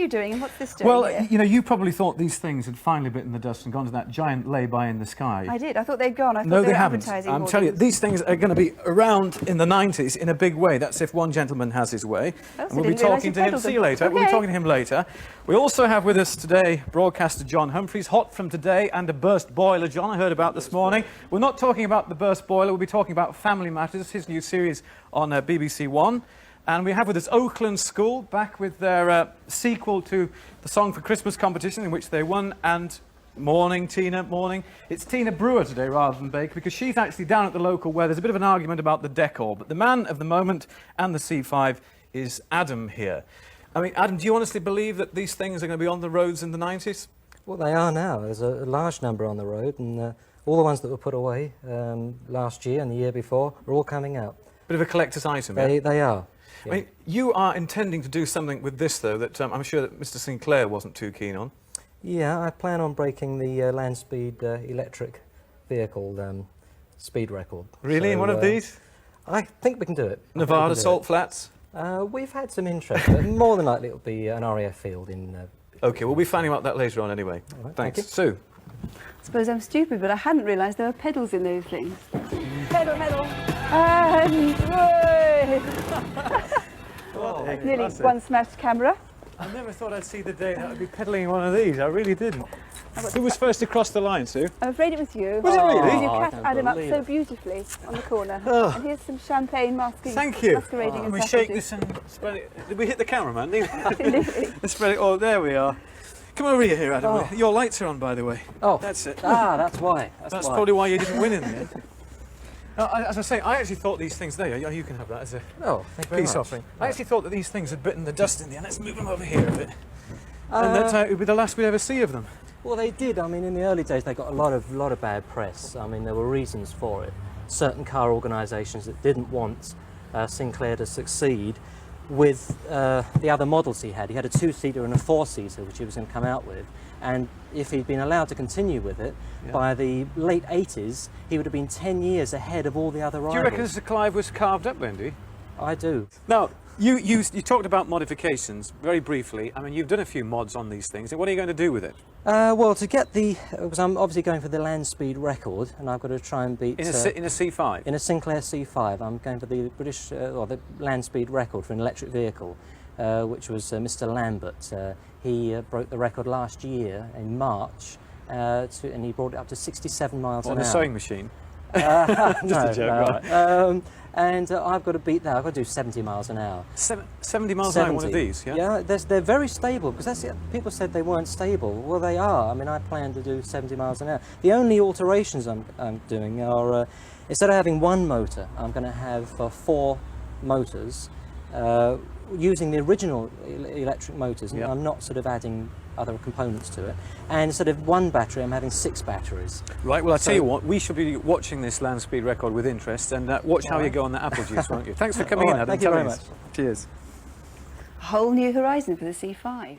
you doing and what's this doing Well, here? you know, you probably thought these things had finally bitten the dust and gone to that giant lay-by in the sky. I did. I thought they'd gone. I thought No, they they were haven't. advertising I'm more telling you, things. these things are going to be around in the 90s in a big way. That's if one gentleman has his way. Oh, And so we'll be didn't realise talking you to him. peddled See them. you later. Okay. We'll be talking to him later. We also have with us today broadcaster John Humphreys, hot from today, and a burst boiler, John, I heard about this morning. We're not talking about the burst boiler. We'll be talking about Family Matters, his new series on BBC One. And we have with us Oakland School, back with their sequel to the Song for Christmas competition in which they won. And morning, Tina, morning. It's Tina Brewer today rather than Baker, because she's actually down at the local where there's a bit of an argument about the decor. But the man of the moment and the C5 is Adam here. I mean, Adam, do you honestly believe that these things are going to be on the roads in the 90s? Well, they are now. There's a large number on the road, and all the ones that were put away last year and the year before are all coming out. Bit of a collector's item, yeah? They are. Yeah. I mean, you are intending to do something with this, though, that I'm sure that Mr. Sinclair wasn't too keen on. Yeah, I plan on breaking the land speed electric vehicle speed record. Really? So, One of these? I think we can do it. Nevada Salt Flats? We've had some interest, but more than likely it'll be an RAF field in... OK, we'll be finding out that later on anyway. All right, Thanks. thank you. Sue? I suppose I'm stupid, but I hadn't realised there were pedals in those things. Pedal, pedal. And... Oh, nearly one smashed camera. I never thought I'd see the day that I'd be peddling one of these. I really didn't. Who was first across the line, Sue? I'm afraid it was you. Was it really? Because you Oh, I cat don't Adam up believe so it. beautifully on the corner. Oh. And here's some champagne masquerading. Thank you. Masquerading Can as we shake sausages. this and spread it? Did we hit the cameraman? Didn't we? Absolutely. Let's spread it. Oh, there we are. Come over here, Adam. Oh. Your lights are on, by the way. Oh, That's it. that's why. That's why. probably why you didn't win in the end. As I say, I actually thought these things... There, you can have that as a Oh, thank you very peace much. offering. I actually thought that these things had bitten the dust in the end. Let's move them over here a bit. And that it would be the last we'd ever see of them. Well, they did. I mean, in the early days, they got a lot of bad press. I mean, there were reasons for it. Certain car organisations that didn't want Sinclair to succeed with the other models he had. He had a two-seater and a four-seater, which he was going to come out with. And if he'd been allowed to continue with it, by the late 80s, he would have been 10 years ahead of all the other rivals. Do you reckon Sir Clive was carved up then, do you? I do. Now, you talked about modifications very briefly. I mean, you've done a few mods on these things. What are you going to do with it? Well, to get because I'm obviously going for the land speed record, and I've got to try and beat... In a C5? In a Sinclair C5. I'm going for the British, or the land speed record for an electric vehicle, which was Mr. Lambert. He broke the record last year in March, and he brought it up to 67 miles an hour. On a sewing machine? Just a joke, right. And I've got to beat that. I've got to do 70 miles an hour. 70 miles an hour, one of these, yeah? Yeah, they're very stable, because that's it. People said they weren't stable. Well, they are. I mean, I plan to do 70 miles an hour. The only alterations I'm doing are, instead of having one motor, I'm going to have 4 motors, using the original electric motors, and I'm not sort of adding other components to it. And instead of one battery, I'm having 6 batteries. Right, well, I'll tell you what, we should be watching this land speed record with interest, and watch how you go on the apple juice, won't you? Thanks for coming in, Adam. Thank you very much. Cheers. A whole new horizon for the C5.